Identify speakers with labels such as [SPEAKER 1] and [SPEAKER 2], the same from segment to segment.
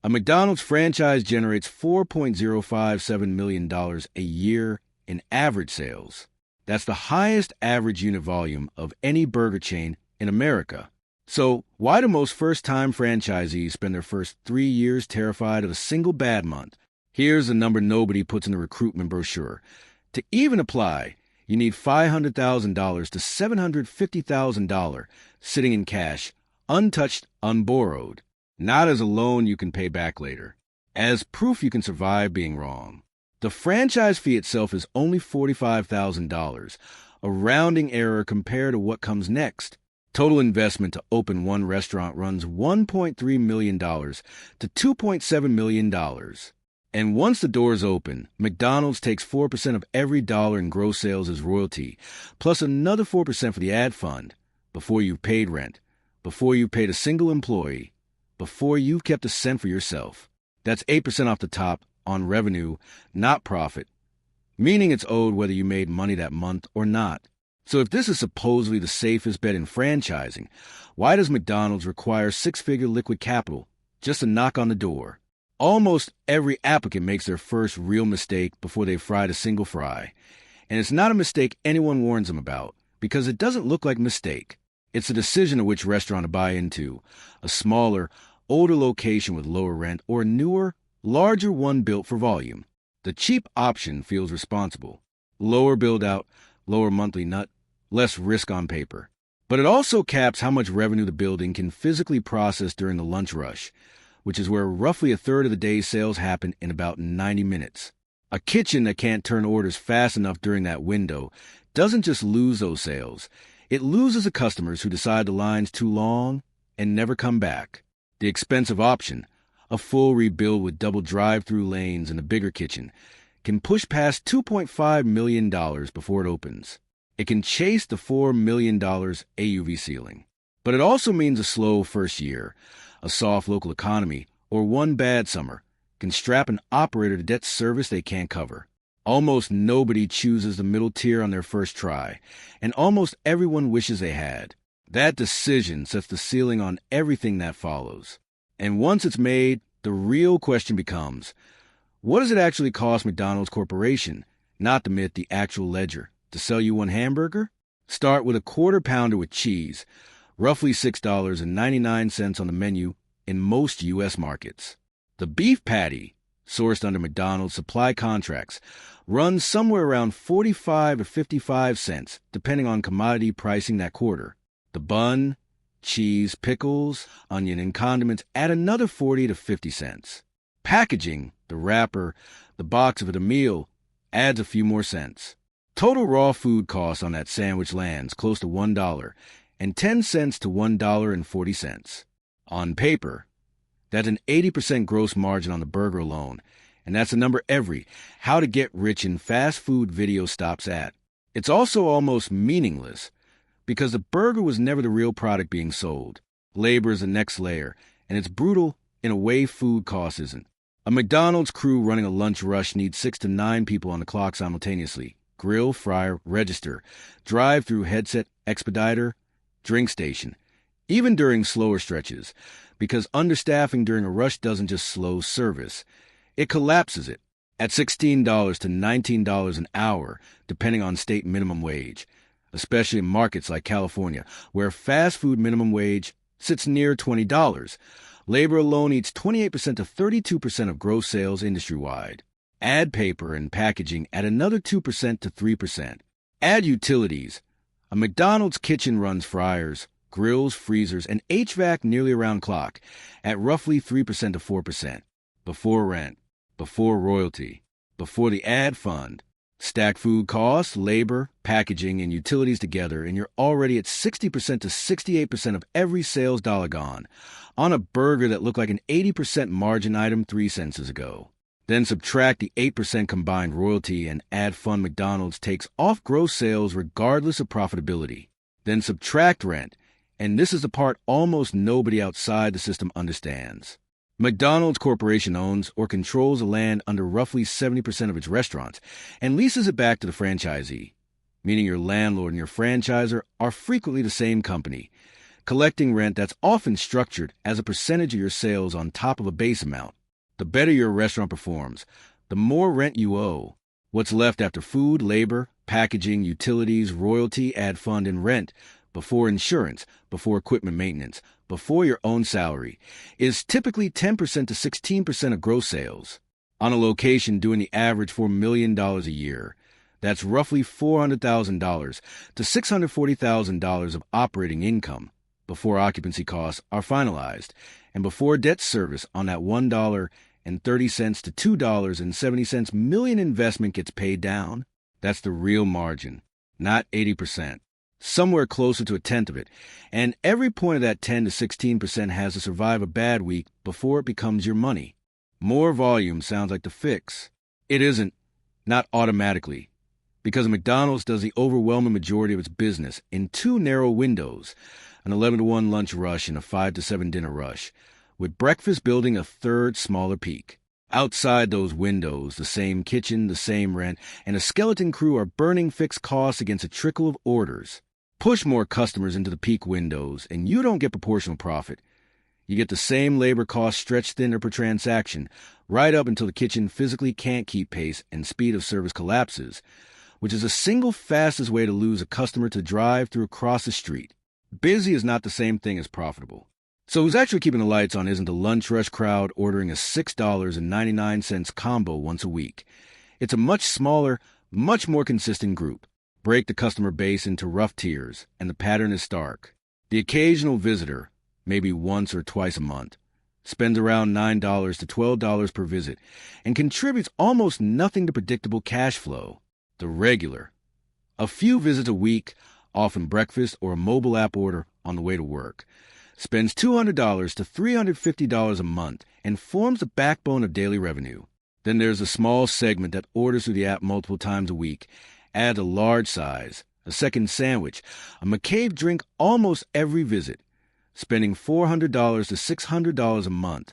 [SPEAKER 1] A McDonald's franchise generates $4.057 million a year in average sales. That's the highest average unit volume of any burger chain in America. So, why do most first-time franchisees spend their first 3 years terrified of a single bad month? Here's a number nobody puts in the recruitment brochure. To even apply, you need $500,000 to $750,000 sitting in cash, untouched, unborrowed. Not as a loan you can pay back later, as proof you can survive being wrong. The franchise fee itself is only $45,000, a rounding error compared to what comes next. Total investment to open one restaurant runs $1.3 million to $2.7 million. And once the doors open, McDonald's takes 4% of every dollar in gross sales as royalty, plus another 4% for the ad fund, before you've paid rent, before you've paid a single employee, before you've kept a cent for yourself. That's 8% off the top on revenue, not profit, meaning it's owed whether you made money that month or not. So if this is supposedly the safest bet in franchising, why does McDonald's require six-figure liquid capital just to knock on the door? Almost every applicant makes their first real mistake before they've fried a single fry. And it's not a mistake anyone warns them about, because it doesn't look like a mistake. It's a decision of which restaurant to buy into, a smaller, older location with lower rent, or a newer, larger one built for volume. The cheap option feels responsible. Lower build-out, lower monthly nut, less risk on paper. But it also caps how much revenue the building can physically process during the lunch rush, which is where roughly a third of the day's sales happen in about 90 minutes. A kitchen that can't turn orders fast enough during that window doesn't just lose those sales. It loses the customers who decide the line's too long and never come back. The expensive option, a full rebuild with double drive-through lanes and a bigger kitchen, can push past $2.5 million before it opens. It can chase the $4 million AUV ceiling. But it also means a slow first year, a soft local economy, or one bad summer can strap an operator to debt service they can't cover. Almost nobody chooses the middle tier on their first try, and almost everyone wishes they had. That decision sets the ceiling on everything that follows. And once it's made, the real question becomes, what does it actually cost McDonald's Corporation, not the myth, the actual ledger, to sell you one hamburger? Start with a quarter pounder with cheese, roughly $6.99 on the menu in most U.S. markets. The beef patty, sourced under McDonald's supply contracts, runs somewhere around 45 to 55 cents, depending on commodity pricing that quarter. The bun, cheese, pickles, onion, and condiments add another 40 to 50 cents. Packaging, the wrapper, the box of it, a meal, adds a few more cents. Total raw food cost on that sandwich lands close to $1, and 10 cents to $1.40. On paper, that's an 80% gross margin on the burger alone, and that's a number every how to get rich in fast food video stops at. It's also almost meaningless, because the burger was never the real product being sold. Labor is the next layer, and it's brutal in a way food cost isn't. A McDonald's crew running a lunch rush needs 6 to 9 people on the clock simultaneously. Grill, fryer, register, drive-through, headset, expediter, drink station, even during slower stretches, because understaffing during a rush doesn't just slow service, it collapses it. At $16 to $19 an hour, depending on state minimum wage, especially in markets like California, where fast food minimum wage sits near $20. Labor alone eats 28% to 32% of gross sales industry-wide. Add paper and packaging at another 2% to 3%. Add utilities. A McDonald's kitchen runs fryers, grills, freezers, and HVAC nearly around clock at roughly 3% to 4%. Before rent, before royalty, before the ad fund. Stack food costs, labor, packaging, and utilities together, and you're already at 60% to 68% of every sales dollar gone on a burger that looked like an 80% margin item 3 cents ago. Then subtract the 8% combined royalty and ad fund McDonald's takes off gross sales regardless of profitability. Then subtract rent, and this is the part almost nobody outside the system understands. McDonald's Corporation owns or controls the land under roughly 70% of its restaurants and leases it back to the franchisee, meaning your landlord and your franchisor are frequently the same company. collecting rent that's often structured as a percentage of your sales on top of a base amount. The better your restaurant performs, the more rent you owe. What's left after food, labor, packaging, utilities, royalty, ad fund, and rent, before insurance, before equipment maintenance, before your own salary, is typically 10% to 16% of gross sales. On a location doing the average $4 million a year, that's roughly $400,000 to $640,000 of operating income before occupancy costs are finalized and before debt service on that $1.30 to $2.70 million investment gets paid down. That's the real margin, not 80%. Somewhere closer to a tenth of it, and every point of that 10 to 16% has to survive a bad week before it becomes your money. More volume sounds like the fix. It isn't, not automatically, because McDonald's does the overwhelming majority of its business in two narrow windows, an 11 to 1 lunch rush and a 5 to 7 dinner rush, with breakfast building a third smaller peak. Outside those windows, the same kitchen, the same rent, and a skeleton crew are burning fixed costs against a trickle of orders. Push more customers into the peak windows, and you don't get proportional profit. You get the same labor cost stretched thinner per transaction, right up until the kitchen physically can't keep pace and speed of service collapses, which is the single fastest way to lose a customer to drive through across the street. Busy is not the same thing as profitable. So who's actually keeping the lights on isn't the lunch rush crowd ordering a $6.99 combo once a week. It's a much smaller, much more consistent group. Break the customer base into rough tiers, and the pattern is stark. The occasional visitor, maybe once or twice a month, spends around $9 to $12 per visit and contributes almost nothing to predictable cash flow. The regular, a few visits a week, often breakfast or a mobile app order on the way to work, spends $200 to $350 a month and forms the backbone of daily revenue. Then there's a small segment that orders through the app multiple times a week, adds a large size, a second sandwich, a McCabe drink almost every visit, spending $400 to $600 a month,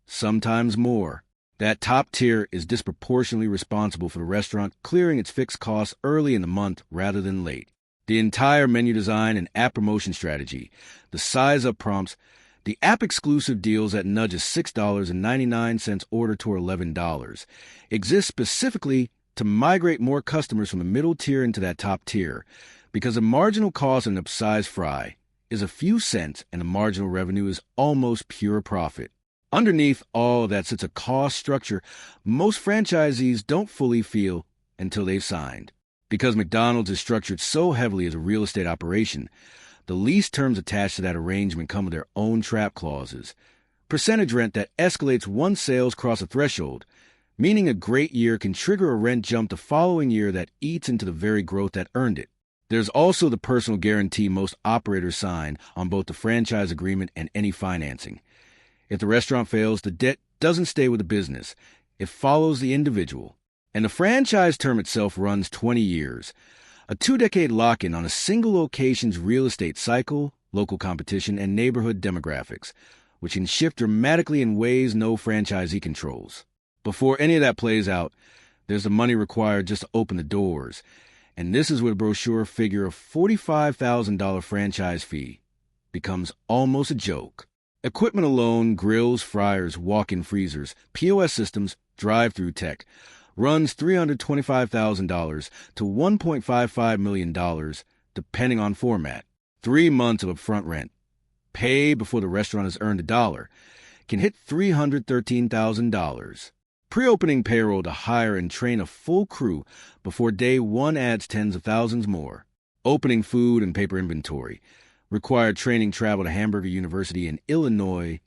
[SPEAKER 1] sometimes more. That top tier is disproportionately responsible for the restaurant clearing its fixed costs early in the month rather than late. The entire menu design and app promotion strategy, the size-up prompts, the app-exclusive deals that nudge a $6.99 order toward $11, exist specifically to migrate more customers from the middle tier into that top tier, because the marginal cost of an upsized fry is a few cents and the marginal revenue is almost pure profit. Underneath all of that sits a cost structure most franchisees don't fully feel until they've signed. Because McDonald's is structured so heavily as a real estate operation, the lease terms attached to that arrangement come with their own trap clauses. Percentage rent that escalates once sales cross a threshold, meaning a great year can trigger a rent jump the following year that eats into the very growth that earned it. There's also the personal guarantee most operators sign on both the franchise agreement and any financing. If the restaurant fails, the debt doesn't stay with the business. It follows the individual. And the franchise term itself runs 20 years, a 2-decade lock-in on a single location's real estate cycle, local competition, and neighborhood demographics, which can shift dramatically in ways no franchisee controls. Before any of that plays out, there's the money required just to open the doors, and this is where the brochure figure of $45,000 franchise fee becomes almost a joke. Equipment alone, grills, fryers, walk-in freezers, POS systems, drive-through tech, runs $325,000 to $1.55 million, depending on format. 3 months of upfront rent, pay before the restaurant has earned $1, can hit $313,000. Pre-opening payroll to hire and train a full crew before day one adds tens of thousands more. Opening food and paper inventory, required training travel to Hamburger University in Illinois,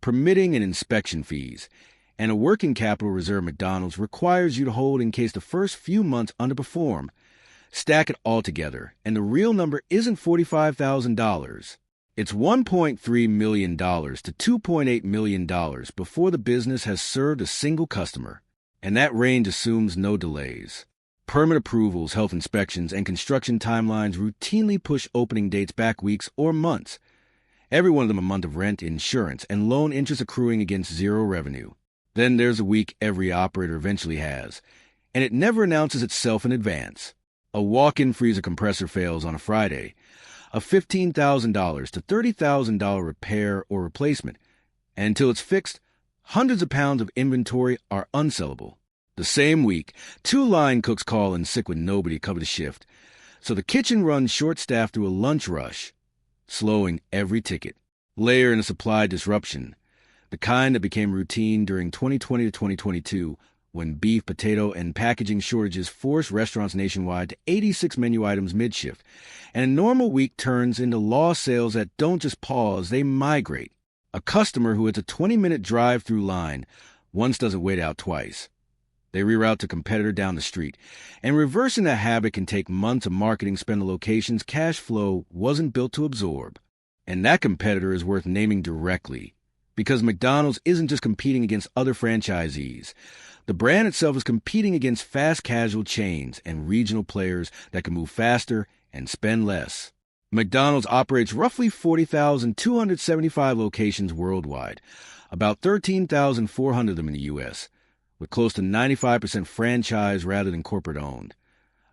[SPEAKER 1] permitting and inspection fees, and a working capital reserve McDonald's requires you to hold in case the first few months underperform. Stack it all together, and the real number isn't $45,000. It's $1.3 million to $2.8 million before the business has served a single customer, and that range assumes no delays. Permit approvals, health inspections, and construction timelines routinely push opening dates back weeks or months, every one of them a month of rent, insurance, and loan interest accruing against zero revenue. Then there's a week every operator eventually has, and it never announces itself in advance. A walk-in freezer compressor fails on a Friday. a $15,000 to $30,000 repair or replacement, and until it's fixed, hundreds of pounds of inventory are unsellable. The same week, 2 line cooks call in sick with nobody to cover the shift, so the kitchen runs short-staffed through a lunch rush, slowing every ticket. Layer in a supply disruption, the kind that became routine during 2020 to 2022, when beef, potato, and packaging shortages forced restaurants nationwide to 86 menu items mid-shift, and a normal week turns into lost sales that don't just pause, they migrate. A customer who has a 20-minute drive-through line once doesn't wait out twice. They reroute to a competitor down the street, and reversing that habit can take months of marketing spend on locations cash flow wasn't built to absorb. And that competitor is worth naming directly, because McDonald's isn't just competing against other franchisees. The brand itself is competing against fast casual chains and regional players that can move faster and spend less. McDonald's operates roughly 40,275 locations worldwide, about 13,400 of them in the U.S., with close to 95% franchise rather than corporate-owned.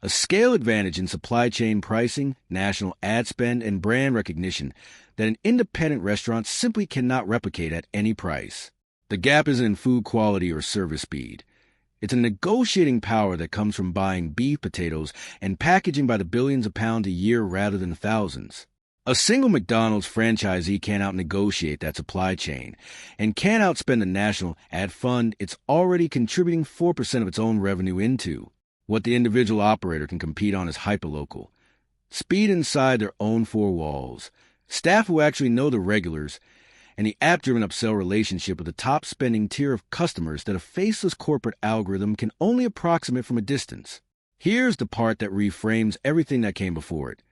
[SPEAKER 1] A scale advantage in supply chain pricing, national ad spend, and brand recognition that an independent restaurant simply cannot replicate at any price. The gap isn't in food quality or service speed. It's a negotiating power that comes from buying beef, potatoes, and packaging by the billions of pounds a year rather than thousands. A single McDonald's franchisee can't out-negotiate that supply chain and can't outspend the national ad fund it's already contributing 4% of its own revenue into. What the individual operator can compete on is hyperlocal. Speed inside their own 4 walls, staff who actually know the regulars, and the app-driven upsell relationship with the top-spending tier of customers that a faceless corporate algorithm can only approximate from a distance. Here's the part that reframes everything that came before it.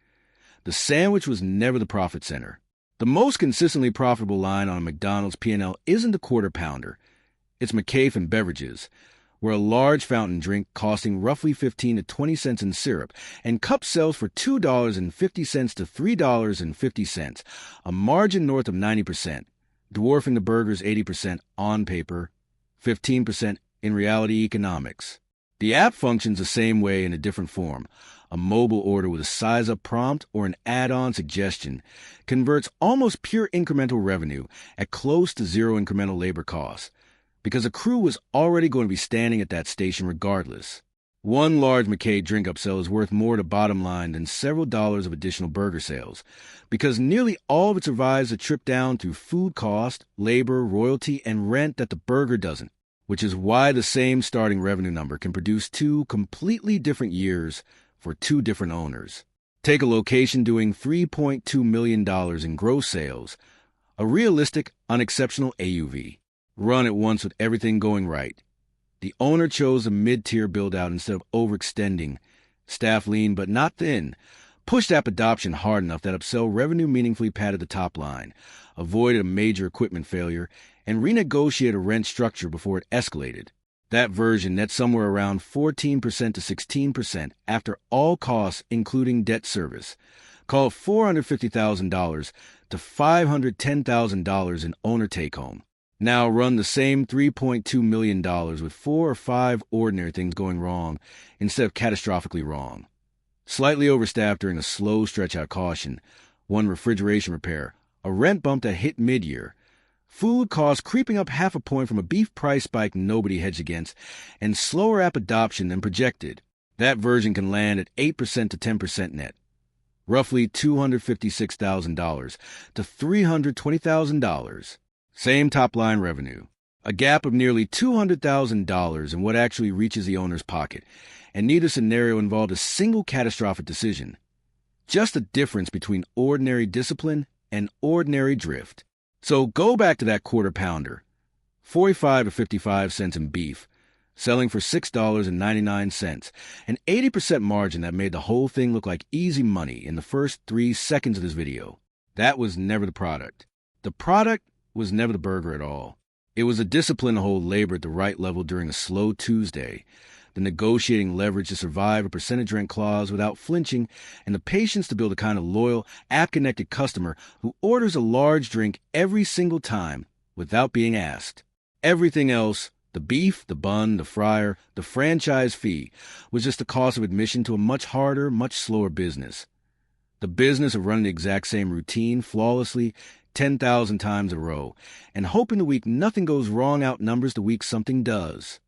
[SPEAKER 1] The sandwich was never the profit center. The most consistently profitable line on a McDonald's P&L isn't the quarter pounder. It's McCafe and beverages, where a large fountain drink costing roughly 15 to 20 cents in syrup and cup sells for $2.50 to $3.50, a margin north of 90%, dwarfing the burger's 80% on paper, 15% in reality economics. The app functions the same way in a different form. A mobile order with a size-up prompt or an add-on suggestion converts almost pure incremental revenue at close to zero incremental labor costs, because a crew was already going to be standing at that station regardless. One large McCafe drink upsell is worth more to bottom line than several dollars of additional burger sales, because nearly all of it survives a trip down through food cost, labor, royalty, and rent that the burger doesn't, which is why the same starting revenue number can produce 2 completely different years for 2 different owners. Take a location doing $3.2 million in gross sales, a realistic, unexceptional AUV. Run it once with everything going right. The owner chose a mid-tier build-out instead of overextending. Staff lean but not thin. Pushed app adoption hard enough that upsell revenue meaningfully padded the top line, avoided a major equipment failure, and renegotiated a rent structure before it escalated. That version nets somewhere around 14% to 16% after all costs, including debt service. Call it $450,000 to $510,000 in owner take-home. Now run the same $3.2 million with 4 or 5 ordinary things going wrong instead of catastrophically wrong. Slightly overstaffed during a slow stretch-out caution, one refrigeration repair, a rent bump that hit mid-year, food costs creeping up 0.5 point from a beef price spike nobody hedged against, and slower app adoption than projected. That version can land at 8% to 10% net, roughly $256,000 to $320,000. Same top-line revenue, a gap of nearly $200,000 in what actually reaches the owner's pocket, and neither scenario involved a single catastrophic decision. Just a difference between ordinary discipline and ordinary drift. So go back to that quarter pounder, 45 to 55 cents in beef, selling for $6.99, an 80% margin that made the whole thing look like easy money in the first 3 seconds of this video. That was never the product. The product was never the burger at all. It was the discipline to hold labor at the right level during a slow Tuesday, the negotiating leverage to survive a percentage rent clause without flinching, and the patience to build a kind of loyal, app-connected customer who orders a large drink every single time without being asked. Everything else, the beef, the bun, the fryer, the franchise fee, was just the cost of admission to a much harder, much slower business. The business of running the exact same routine flawlessly 10,000 times a row, and hoping the week nothing goes wrong outnumbers the week something does.